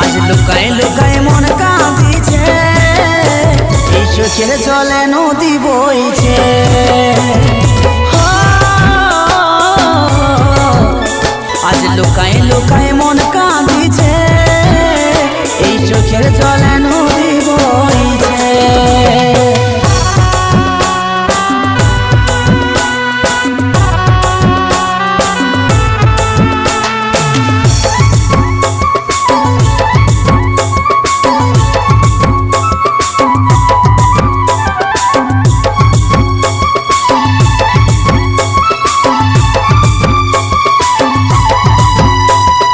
আজ লুকায় লুকায় মন কাঁদিছে, এই চোখের জলে নদী বইছে। আজ লুকায় লুকায় মন কাঁদিছে, এই চোখের জলে নদী বইছে।